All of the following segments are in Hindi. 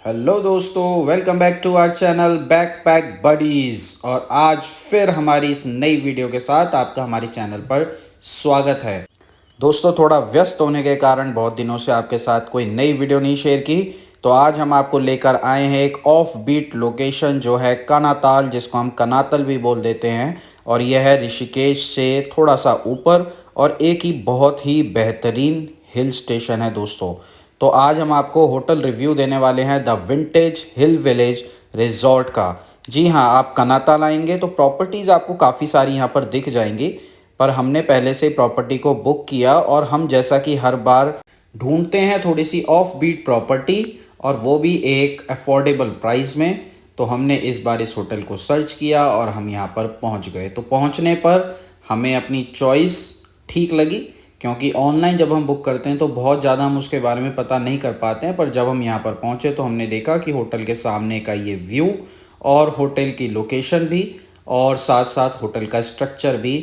हेलो दोस्तों, welcome back to our channel backpack buddies. और आज फिर हमारी इस नई वीडियो के साथ आपका हमारे चैनल पर स्वागत है। दोस्तों, थोड़ा व्यस्त होने के कारण बहुत दिनों से आपके साथ कोई नई वीडियो नहीं शेयर की, तो आज हम आपको लेकर आए हैं एक ऑफ बीट लोकेशन जो है कनाताल, जिसको हम कनातल भी बोल देते हैं। और यह है ऋषिकेश से थोड़ा सा ऊपर और एक ही बहुत ही बेहतरीन हिल स्टेशन है दोस्तों। तो आज हम आपको होटल रिव्यू देने वाले हैं the vintage hill village resort का। जी हाँ, आप कनाताल आएंगे तो प्रॉपर्टीज़ आपको काफ़ी सारी यहाँ पर दिख जाएंगी, पर हमने पहले से प्रॉपर्टी को बुक किया और हम जैसा कि हर बार ढूंढते हैं थोड़ी सी ऑफ बीट प्रॉपर्टी, और वो भी एक अफोर्डेबल प्राइस में। तो हमने इस बार इस होटल को सर्च किया और हम यहाँ पर पहुँच गए। तो पहुँचने पर हमें अपनी चॉइस ठीक लगी, क्योंकि ऑनलाइन जब हम बुक करते हैं तो बहुत ज़्यादा हम उसके बारे में पता नहीं कर पाते हैं। पर जब हम यहाँ पर पहुँचे तो हमने देखा कि होटल के सामने का ये व्यू और होटल की लोकेशन भी और साथ साथ होटल का स्ट्रक्चर भी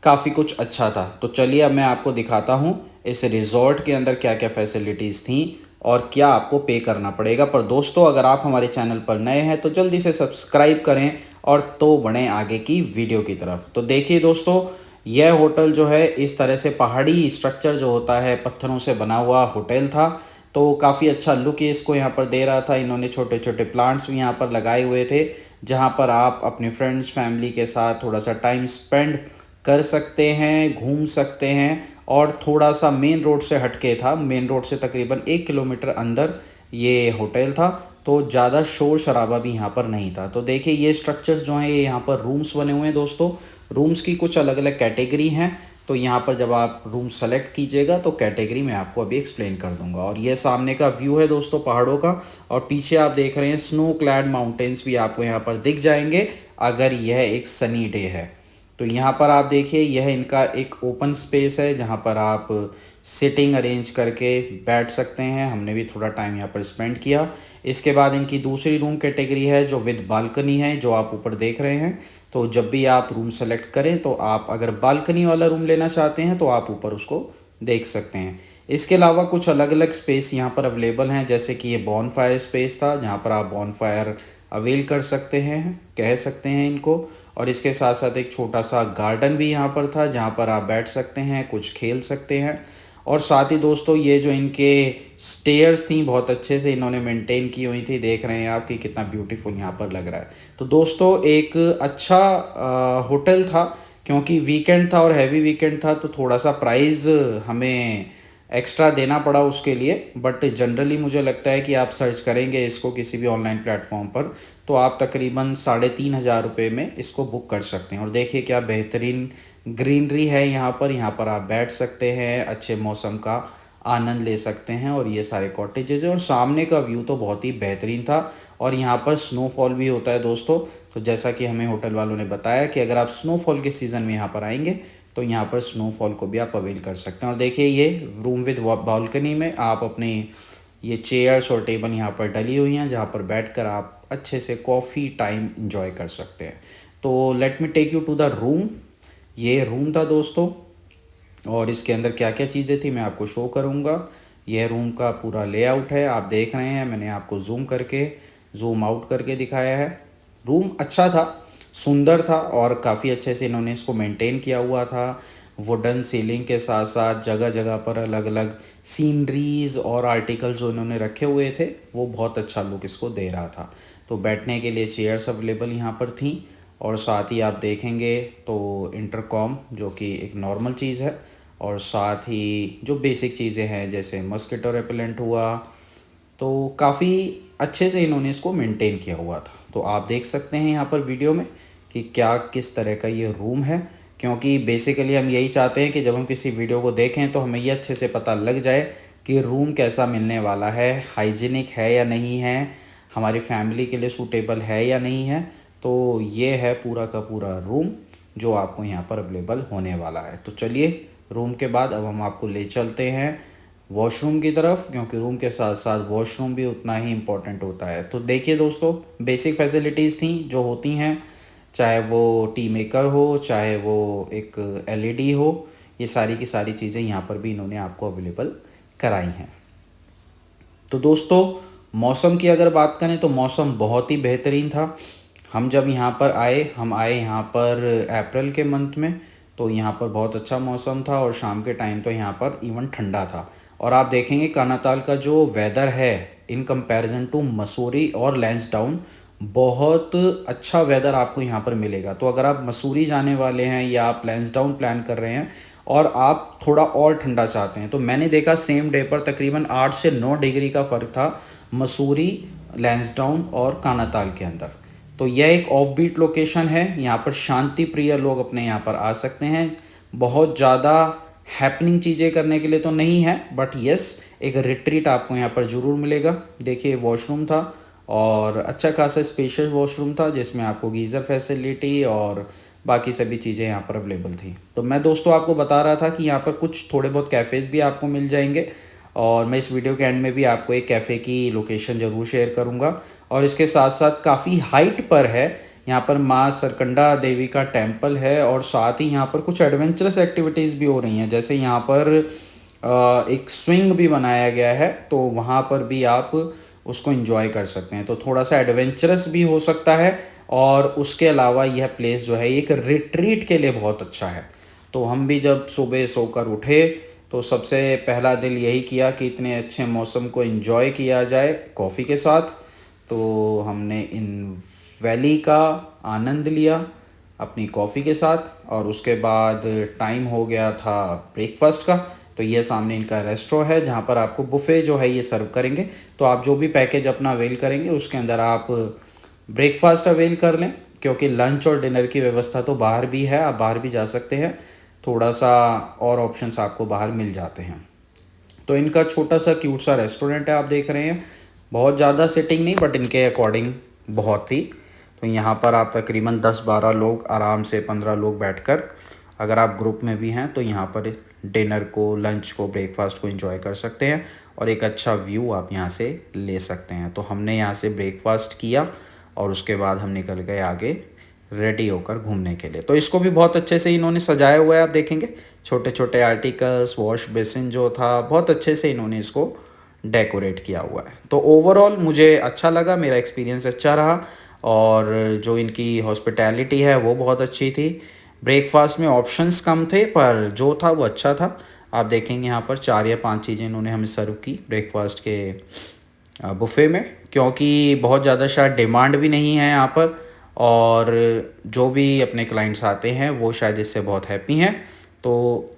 काफ़ी कुछ अच्छा था। तो चलिए अब मैं आपको दिखाता हूँ इस रिज़ॉर्ट के अंदर क्या क्या फैसिलिटीज़ थी और क्या आपको पे करना पड़ेगा। पर दोस्तों, अगर आप हमारे चैनल पर नए हैं तो जल्दी से सब्सक्राइब करें और तो बढ़ें आगे की वीडियो की तरफ। तो देखिए दोस्तों, यह होटल जो है इस तरह से पहाड़ी स्ट्रक्चर जो होता है, पत्थरों से बना हुआ होटल था। तो काफ़ी अच्छा लुक इसको यहाँ पर दे रहा था। इन्होंने छोटे छोटे प्लांट्स भी यहाँ पर लगाए हुए थे, जहाँ पर आप अपने फ्रेंड्स फैमिली के साथ थोड़ा सा टाइम स्पेंड कर सकते हैं, घूम सकते हैं। और थोड़ा सा मेन रोड से हटके था, मेन रोड से तकरीबन 1 किलोमीटर अंदर ये होटल था। तो ज़्यादा शोर शराबा भी यहाँ पर नहीं था। तो देखिए, ये स्ट्रक्चर्स जो हैं ये यहाँ पर रूम्स बने हुए हैं दोस्तों। रूम्स की कुछ अलग अलग कैटेगरी हैं। तो यहाँ पर जब आप रूम सेलेक्ट कीजिएगा तो कैटेगरी मैं आपको अभी एक्सप्लेन कर दूंगा। और ये सामने का व्यू है दोस्तों पहाड़ों का, और पीछे आप देख रहे हैं स्नो क्लैड माउंटेन्स भी आपको यहाँ पर दिख जाएंगे अगर यह एक सनी डे है। तो यहाँ पर आप देखिए, यह इनका एक ओपन स्पेस है जहाँ पर आप सिटिंग अरेंज करके बैठ सकते हैं। हमने भी थोड़ा टाइम यहाँ पर स्पेंड किया। इसके बाद इनकी दूसरी रूम कैटेगरी है जो विद बालकनी है, जो आप ऊपर देख रहे हैं। तो जब भी आप रूम सेलेक्ट करें तो आप अगर बालकनी वाला रूम लेना चाहते हैं तो आप ऊपर उसको देख सकते हैं। इसके अलावा कुछ अलग अलग स्पेस यहाँ पर अवेलेबल हैं, जैसे कि ये बॉनफायर स्पेस था जहाँ पर आप बॉनफायर अवेल कर सकते हैं, कह सकते हैं इनको। और इसके साथ साथ एक छोटा सा गार्डन भी यहाँ पर था जहाँ पर आप बैठ सकते हैं, कुछ खेल सकते हैं। और साथ ही दोस्तों, ये जो इनके स्टेयर्स थी बहुत अच्छे से इन्होंने मेंटेन की हुई थी। देख रहे हैं आप कि कितना ब्यूटीफुल यहाँ पर लग रहा है। तो दोस्तों, एक अच्छा होटल था, क्योंकि वीकेंड था और हैवी वीकेंड था, तो थोड़ा सा प्राइस हमें एक्स्ट्रा देना पड़ा उसके लिए। बट जनरली मुझे लगता है कि आप सर्च करेंगे इसको किसी भी ऑनलाइन प्लेटफॉर्म पर तो आप तकरीबन 3,500 रुपये में इसको बुक कर सकते हैं। और देखिए क्या बेहतरीन ग्रीनरी है यहाँ पर। यहाँ पर आप बैठ सकते हैं, अच्छे मौसम का आनंद ले सकते हैं। और ये सारे कॉटेजेस हैं और सामने का व्यू तो बहुत ही बेहतरीन था। और यहाँ पर स्नोफॉल भी होता है दोस्तों। तो जैसा कि हमें होटल वालों ने बताया कि अगर आप स्नोफॉल के सीज़न में यहाँ पर आएंगे तो यहाँ पर स्नोफॉल को भी आप अवेल कर सकते हैं। और देखिए, ये रूम विद बालकनी में आप अपने ये चेयर्स और टेबल यहाँ पर डली हुई हैं जहाँ पर बैठकर आप अच्छे से कॉफ़ी टाइम इंजॉय कर सकते हैं। तो let me take you to the room. ये रूम था दोस्तों, और इसके अंदर क्या क्या चीज़ें थी मैं आपको शो करूँगा। यह रूम का पूरा लेआउट है, आप देख रहे हैं। मैंने आपको जूम आउट करके दिखाया है। रूम अच्छा था, सुंदर था और काफ़ी अच्छे से इन्होंने इसको मेंटेन किया हुआ था। वुडन सीलिंग के साथ साथ जगह जगह पर अलग अलग सीनरीज और आर्टिकल जो इन्होंने रखे हुए थे वो बहुत अच्छा लुक इसको दे रहा था। तो बैठने के लिए चेयर्स अवेलेबल यहाँ पर थी। और साथ ही आप देखेंगे तो इंटरकॉम, जो कि एक नॉर्मल चीज़ है। और साथ ही जो बेसिक चीज़ें हैं जैसे मस्किटो रेपेलेंट हुआ, तो काफ़ी अच्छे से इन्होंने इसको मेंटेन किया हुआ था। तो आप देख सकते हैं यहाँ पर वीडियो में कि क्या किस तरह का ये रूम है। क्योंकि बेसिकली हम यही चाहते हैं कि जब हम किसी वीडियो को देखें तो हमें ये अच्छे से पता लग जाए कि रूम कैसा मिलने वाला है, हाइजीनिक है या नहीं है, हमारी फैमिली के लिए सूटेबल है या नहीं है। तो ये है पूरा का पूरा रूम जो आपको यहाँ पर अवेलेबल होने वाला है। तो चलिए, रूम के बाद अब हम आपको ले चलते हैं वॉशरूम की तरफ, क्योंकि रूम के साथ साथ वॉशरूम भी उतना ही इम्पोर्टेंट होता है। तो देखिए दोस्तों, बेसिक फैसिलिटीज़ थी जो होती हैं, चाहे वो टी मेकर हो, चाहे वो एक एलईडी हो, ये सारी की सारी चीज़ें यहाँ पर भी इन्होंने आपको अवेलेबल कराई हैं। तो दोस्तों, मौसम की अगर बात करें तो मौसम बहुत ही बेहतरीन था। हम जब यहाँ पर आए, हम आए यहाँ पर अप्रैल के मंथ में, तो यहाँ पर बहुत अच्छा मौसम था और शाम के टाइम तो यहाँ पर इवन ठंडा था। और आप देखेंगे कानाताल का जो वेदर है इन कंपैरिजन टू मसूरी और लैंसडाउन, बहुत अच्छा वेदर आपको यहाँ पर मिलेगा। तो अगर आप मसूरी जाने वाले हैं या आप लैंसडाउन प्लान कर रहे हैं और आप थोड़ा और ठंडा चाहते हैं, तो मैंने देखा सेम डे पर तकरीबन 8 से 9 डिग्री का फ़र्क था मसूरी, लैंसडाउन और कानाताल के अंदर। तो यह एक ऑफ बीट लोकेशन है, यहाँ पर शांति प्रिय लोग अपने यहाँ पर आ सकते हैं। बहुत ज़्यादा हैपनिंग चीज़ें करने के लिए तो नहीं है, बट यस एक रिट्रीट आपको यहाँ पर ज़रूर मिलेगा। देखिए वॉशरूम था और अच्छा खासा स्पेशियस वॉशरूम था जिसमें आपको गीज़र फैसिलिटी और बाकी सभी चीज़ें यहाँ पर अवेलेबल थी। तो मैं दोस्तों आपको बता रहा था कि यहाँ पर कुछ थोड़े बहुत कैफ़ेज़ भी आपको मिल जाएंगे और मैं इस वीडियो के एंड में भी आपको एक कैफ़े की लोकेशन ज़रूर शेयर करूँगा। और इसके साथ साथ काफ़ी हाइट पर है, यहाँ पर माँ सरकंडा देवी का टेम्पल है और साथ ही यहाँ पर कुछ एडवेंचरस एक्टिविटीज़ भी हो रही हैं। जैसे यहाँ पर एक स्विंग भी बनाया गया है, तो वहाँ पर भी आप उसको एंजॉय कर सकते हैं। तो थोड़ा सा एडवेंचरस भी हो सकता है और उसके अलावा यह प्लेस जो है एक रिट्रीट के लिए बहुत अच्छा है। तो हम भी जब सुबह सोकर उठे तो सबसे पहला दिल यही किया कि इतने अच्छे मौसम को एंजॉय किया जाए कॉफ़ी के साथ। तो हमने इन वैली का आनंद लिया अपनी कॉफ़ी के साथ और उसके बाद टाइम हो गया था ब्रेकफास्ट का। तो ये सामने इनका रेस्टोरेंट है जहाँ पर आपको बुफ़े जो है ये सर्व करेंगे। तो आप जो भी पैकेज अपना अवेल करेंगे उसके अंदर आप ब्रेकफास्ट अवेल कर लें, क्योंकि लंच और डिनर की व्यवस्था तो बाहर भी है, आप बाहर भी जा सकते हैं। थोड़ा सा और ऑप्शंस आपको बाहर मिल जाते हैं। तो इनका छोटा सा क्यूट सा रेस्टोरेंट है, आप देख रहे हैं। बहुत ज़्यादा सिटिंग नहीं, बट इनके अकॉर्डिंग बहुत थी। तो यहाँ पर आप तकरीबन 10-12 लोग आराम से, 15 लोग बैठकर, अगर आप ग्रुप में भी हैं तो यहाँ पर डिनर को, लंच को, ब्रेकफास्ट को एंजॉय कर सकते हैं और एक अच्छा व्यू आप यहाँ से ले सकते हैं। तो हमने यहाँ से ब्रेकफास्ट किया और उसके बाद हम निकल गए आगे रेडी होकर घूमने के लिए। तो इसको भी बहुत अच्छे से इन्होंने सजाया हुआ है, आप देखेंगे छोटे छोटे आर्टिकल्स, वॉश बेसिन जो था बहुत अच्छे से इन्होंने इसको डेकोरेट किया हुआ है। तो ओवरऑल मुझे अच्छा लगा, मेरा एक्सपीरियंस अच्छा रहा और जो इनकी हॉस्पिटैलिटी है वो बहुत अच्छी थी। ब्रेकफास्ट में ऑप्शंस कम थे पर जो था वो अच्छा था। आप देखेंगे यहाँ पर 4 या 5 चीज़ें इन्होंने हमें सर्व की ब्रेकफास्ट के बुफ़े में, क्योंकि बहुत ज़्यादा शायद डिमांड भी नहीं है यहाँ पर और जो भी अपने क्लाइंट्स आते हैं वो शायद इससे बहुत हैप्पी हैं। तो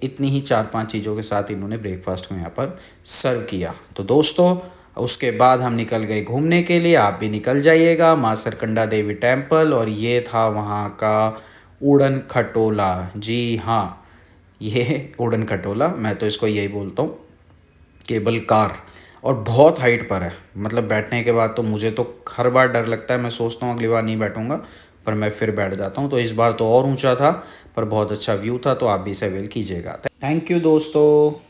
इतनी ही 4-5 चीज़ों के साथ इन्होंने ब्रेकफास्ट को यहाँ पर सर्व किया। तो दोस्तों उसके बाद हम निकल गए घूमने के लिए। आप भी निकल जाइएगा माँ सरकंडा देवी टेम्पल, और ये था वहाँ का उड़न खटोला। जी हाँ, ये उड़न खटोला, मैं तो इसको यही बोलता हूँ केबल कार, और बहुत हाइट पर है। मतलब बैठने के बाद तो मुझे तो हर बार डर लगता है, मैं सोचता हूँ अगली बार नहीं बैठूंगा, पर मैं फिर बैठ जाता हूँ। तो इस बार तो और ऊंचा था पर बहुत अच्छा व्यू था, तो आप भी इसे अवेल कीजिएगा। थैंक यू दोस्तों।